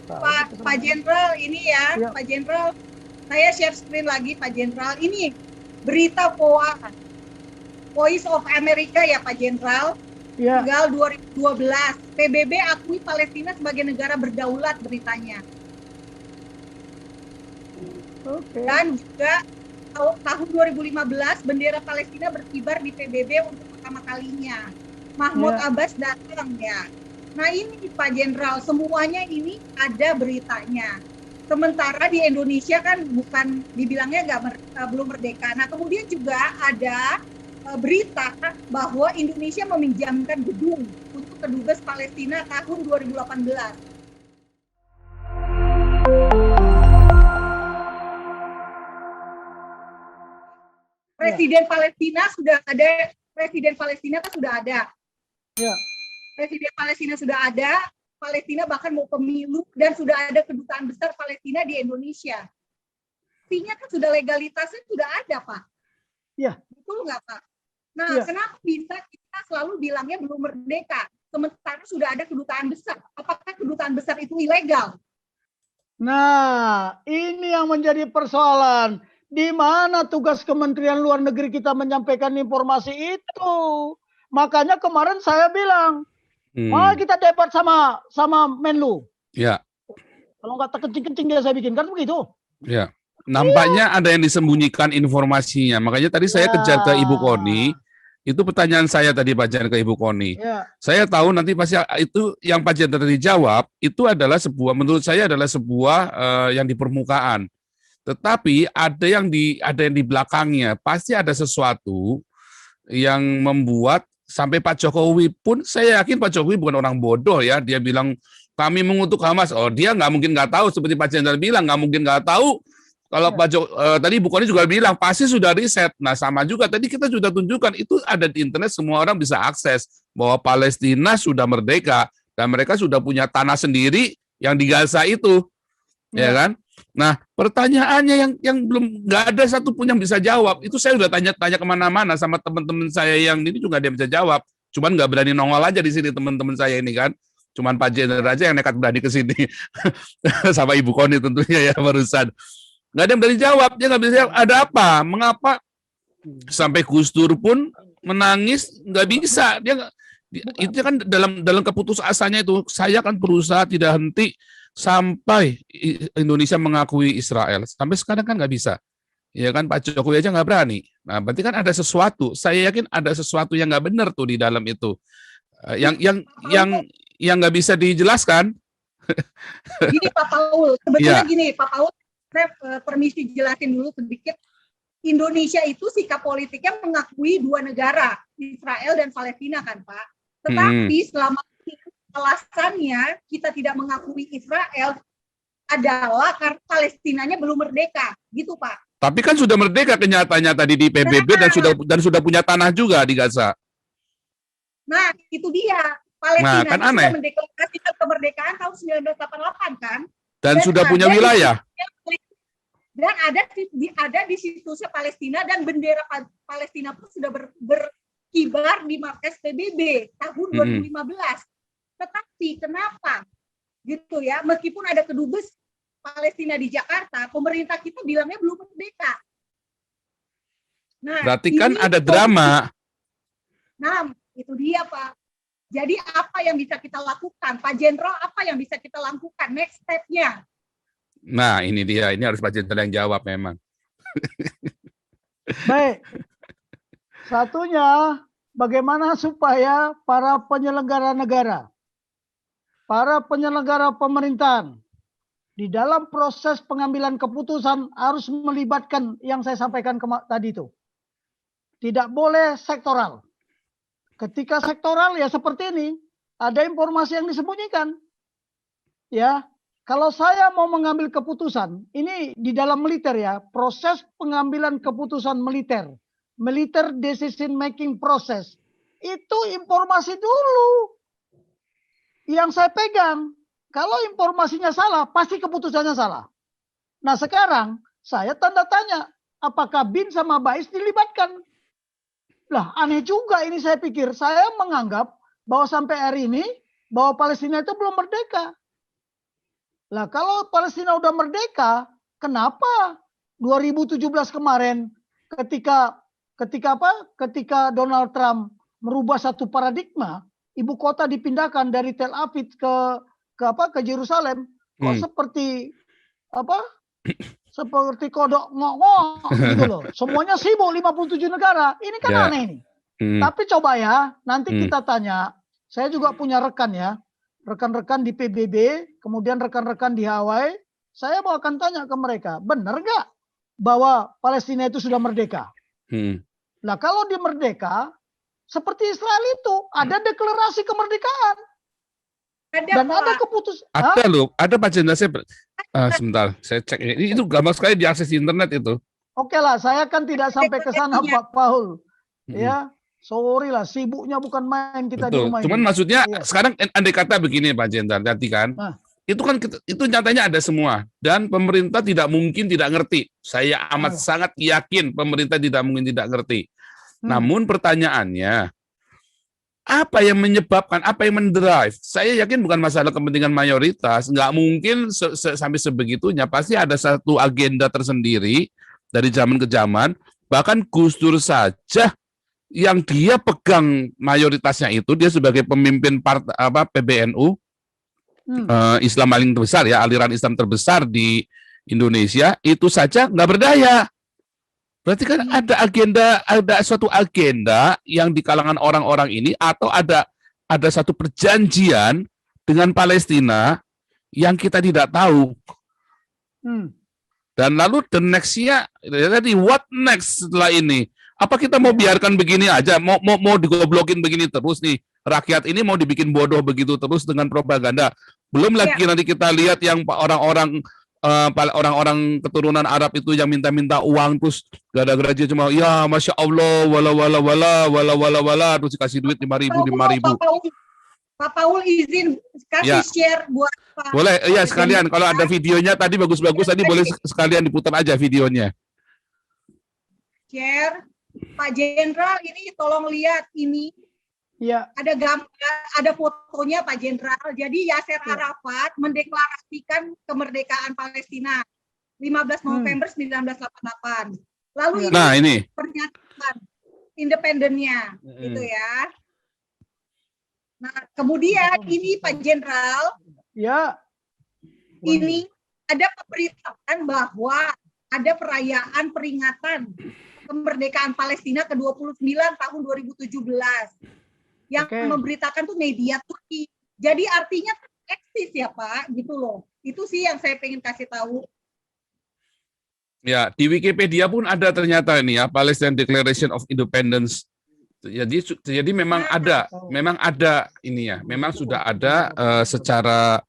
Tahu Pak kita Pak namanya. Jenderal ini ya, Ya, Pak Jenderal, saya share screen lagi Pak Jenderal. Ini berita Voice of America ya Pak Jenderal. ya, Tanggal 2012, PBB akui Palestina sebagai negara berdaulat beritanya. oke. Dan juga tahun 2015 bendera Palestina berkibar di PBB untuk pertama kalinya. Mahmud Ya, Abbas datang ya. Nah ini Pak Jenderal, semuanya ini ada beritanya. Sementara di Indonesia kan bukan dibilangnya belum merdeka. Nah kemudian juga ada berita bahwa Indonesia meminjamkan gedung untuk kedubes Palestina tahun 2018. ya, Presiden Palestina sudah ada, Presiden Palestina kan sudah ada. ya. Presiden Palestina sudah ada, Palestina bahkan mau pemilu dan sudah ada kedutaan besar Palestina di Indonesia. Artinya kan sudah legalitasnya sudah ada, Pak. Ya. Betul nggak, Pak? Nah, Ya. kenapa bisa kita selalu bilangnya belum merdeka? Sementara sudah ada kedutaan besar. Apakah kedutaan besar itu ilegal? Nah, ini yang menjadi persoalan. Di mana tugas Kementerian Luar Negeri kita menyampaikan informasi itu? Makanya kemarin saya bilang, mari kita debat sama Menlu. Ya. Kalau nggak terkencing-kencing dia saya bikin, kan begitu? Ya. Nampaknya ada yang disembunyikan informasinya. Makanya tadi saya kejar ke Ibu Koni. Itu pertanyaan saya tadi Pak Jan ke Ibu Koni. Ya. Saya tahu nanti pasti itu yang Pak Jan tadi jawab itu adalah sebuah, menurut saya adalah sebuah yang di permukaan. Tetapi ada yang di belakangnya. Pasti ada sesuatu yang membuat sampai Pak Jokowi pun, saya yakin Pak Jokowi bukan orang bodoh ya. Dia bilang kami mengutuk Hamas. Oh, dia nggak mungkin nggak tahu, seperti Pak Jenderal bilang nggak mungkin nggak tahu. Kalau Pak tadi Bu Koni juga bilang pasti sudah riset. Nah sama juga tadi kita sudah tunjukkan itu ada di internet, semua orang bisa akses bahwa Palestina sudah merdeka dan mereka sudah punya tanah sendiri yang di Gaza itu, ya kan? Nah pertanyaannya yang belum nggak ada satupun yang bisa jawab. Itu saya udah tanya-tanya kemana-mana sama teman-teman saya yang ini juga dia bisa jawab. Cuman nggak berani nongol aja di sini teman-teman saya ini kan. Cuman Pak Jenderal aja yang nekat berani ke sini sama Ibu Koni tentunya ya barusan. Nggak ada yang berani jawab, dia nggak bisa jawab. Ada apa? Mengapa sampai Gus Dur pun menangis nggak bisa? Dia itu kan dalam keputusasanya itu saya akan berusaha tidak henti sampai Indonesia mengakui Israel. Sampai sekarang kan nggak bisa. Ya kan Pak Jokowi aja nggak berani. Nah berarti kan ada sesuatu. Saya yakin ada sesuatu yang nggak benar tuh di dalam itu. Yang nggak bisa dijelaskan. Gini Pak Paul, sebetulnya gini Pak Paul, saya permisi jelasin dulu sedikit. Indonesia itu sikap politiknya mengakui dua negara, Israel dan Palestina kan Pak. Tetapi selama alasannya kita tidak mengakui Israel adalah karena Palestinanya belum merdeka, gitu Pak. Tapi kan sudah merdeka kenyataannya tadi di PBB dan sudah punya tanah juga di Gaza. Nah, itu dia. Palestina kan aneh. sudah mendeklarasikan kemerdekaan tahun 1988 kan? Dan sudah punya wilayah. Dan ada di situsnya Palestina dan bendera Palestina pun sudah berkibar di markas PBB tahun 2015. Tetapi kenapa gitu ya? Meskipun ada kedubes Palestina di Jakarta, pemerintah kita bilangnya belum merdeka. Nah, berarti kan ada drama. Nah, itu dia Pak. Jadi apa yang bisa kita lakukan? Pak Jenderal, apa yang bisa kita lakukan? Next step-nya. Nah, ini dia. Ini harus Pak Jenderal yang jawab memang. Baik. Satunya, bagaimana supaya para penyelenggara negara, para penyelenggara pemerintahan, di dalam proses pengambilan keputusan harus melibatkan yang saya sampaikan tadi itu. Tidak boleh sektoral. Ketika sektoral ya seperti ini, ada informasi yang disembunyikan. Ya, kalau saya mau mengambil keputusan, ini di dalam militer ya, proses pengambilan keputusan militer, militer decision making process, itu informasi dulu yang saya pegang. Kalau informasinya salah, pasti keputusannya salah. Nah sekarang saya tanda tanya, apakah BIN sama BAIS dilibatkan? Lah aneh juga ini saya pikir. Saya menganggap bahwa sampai hari ini bahwa Palestina itu belum merdeka. Lah kalau Palestina udah merdeka, kenapa 2017 kemarin ketika ketika Donald Trump merubah satu paradigma, ibu kota dipindahkan dari Tel Aviv ke Yerusalem, kok seperti seperti kodok ngok-ngok gitu loh. Semuanya sibuk 57 negara. Ini kan aneh ini. Tapi coba ya, nanti kita tanya. Saya juga punya rekan ya. Rekan-rekan di PBB, kemudian rekan-rekan di Hawaii. Saya mau akan tanya ke mereka, benar nggak bahwa Palestina itu sudah merdeka? Nah kalau di merdeka, seperti Israel itu, ada deklarasi kemerdekaan. Dan ada keputusan. Ada loh, ada Pak Jenderal. Sebentar, saya cek. Itu gampang sekali diakses di internet itu. Oke lah, saya kan tidak sampai ke sana Pak Paul. Ya, sorry lah, sibuknya bukan main kita di rumah. Cuman maksudnya sekarang andai kata begini Pak Jenderal, nanti kan, itu kan itu nyatanya ada semua dan pemerintah tidak mungkin tidak ngerti. Saya amat sangat yakin pemerintah tidak mungkin tidak ngerti. Namun pertanyaannya, apa yang menyebabkan, apa yang mendrive? Saya yakin bukan masalah kepentingan mayoritas, nggak mungkin sampai sebegitunya. Pasti ada satu agenda tersendiri dari zaman ke zaman. Bahkan Gus Dur saja yang dia pegang mayoritasnya itu, dia sebagai pemimpin PBNU, Islam paling terbesar ya, aliran Islam terbesar di Indonesia, itu saja nggak berdaya. Berarti kan ada suatu agenda yang di kalangan orang-orang ini, atau ada satu perjanjian dengan Palestina yang kita tidak tahu. Dan lalu the next-nya, tadi what next setelah ini? Apa kita mau biarkan begini aja, mau digoblokin begini terus nih, rakyat ini mau dibikin bodoh begitu terus dengan propaganda. Belum lagi nanti kita lihat yang orang-orang keturunan Arab itu yang minta-minta uang, terus gara-gara dia cuma ya masya Allah wala terus dikasih duit 5.000. Pak Paul izin kasih share buat Pak. Boleh ya sekalian, kalau ada videonya tadi bagus-bagus tadi boleh sekalian diputar aja videonya. Share Pak Jenderal, ini tolong lihat ini. Ya. Ada gambar, ada fotonya Pak Jenderal. Jadi Yasser Arafat mendeklarasikan kemerdekaan Palestina 15 November 1948. Lalu ini pernyataan independennya, gitu ya. Nah, kemudian ini Pak Jenderal, ini ada pemberitaan bahwa ada perayaan peringatan kemerdekaan Palestina ke-29 tahun 2017. Yang memberitakan tuh media Turki. Jadi artinya eksis ya Pak, gitu loh. Itu sih yang saya pengen kasih tahu. Ya, di Wikipedia pun ada ternyata ini ya, Palestine Declaration of Independence. Jadi memang ada ini ya, memang sudah ada secara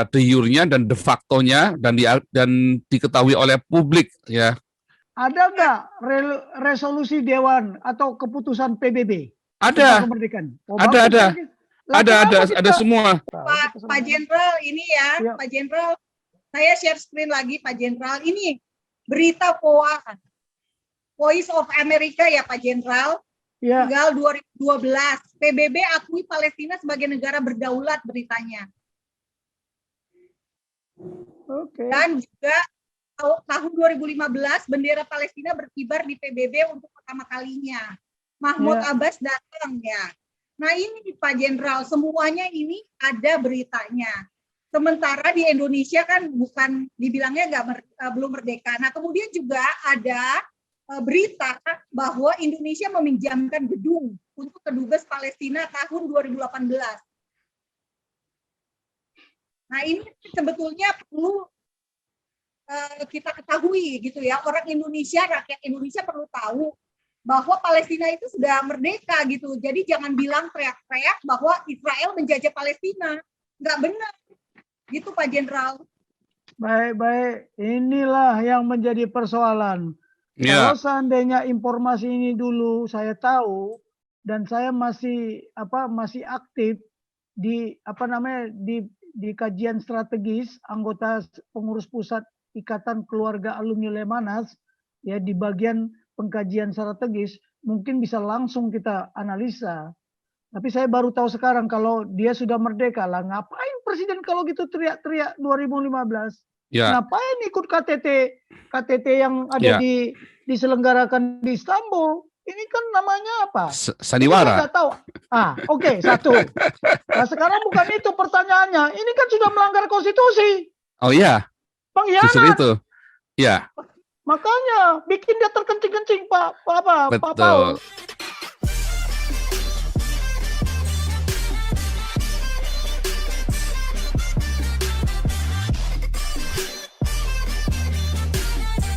de jure-nya dan de facto-nya dan diketahui oleh publik ya. Ada nggak resolusi Dewan atau keputusan PBB? Ada semua. Pak Jenderal ini ya, Pak Jenderal, saya share screen lagi Pak Jenderal. Ini berita Voice of America ya Pak Jenderal. Tanggal 2012, PBB akui Palestina sebagai negara berdaulat beritanya. Dan juga tahun 2015 bendera Palestina berkibar di PBB untuk pertama kalinya. Mahmud Abbas datang ya. Nah ini Pak Jenderal, semuanya ini ada beritanya. Sementara di Indonesia kan bukan dibilangnya belum merdeka. Nah kemudian juga ada berita bahwa Indonesia meminjamkan gedung untuk kedubes Palestina tahun 2018. Nah ini sebetulnya perlu kita ketahui gitu ya. Orang Indonesia, rakyat Indonesia perlu tahu bahwa Palestina itu sudah merdeka gitu. Jadi jangan bilang teriak-teriak bahwa Israel menjajah Palestina. Nggak benar. Gitu Pak Jenderal. Baik. Inilah yang menjadi persoalan. Kalau seandainya informasi ini dulu saya tahu dan saya masih aktif di di kajian strategis, anggota pengurus pusat Ikatan Keluarga Alumni Lemanas ya, di bagian pengkajian strategis, mungkin bisa langsung kita analisa Tapi saya baru tahu sekarang kalau dia sudah merdeka lah. Ngapain presiden kalau gitu teriak-teriak 2015? Ya, Ngapain ikut KTT yang ada ya. diselenggarakan di Istanbul? Ini kan namanya apa? Ini saya Sandiwara. nggak tahu. Oke, satu. Nah sekarang bukan itu pertanyaannya. Ini kan sudah melanggar konstitusi. Oh iya, justru Pengkhianat. itu. Ya, Makanya bikin dia terkencing-kencing Pak betul. Paul.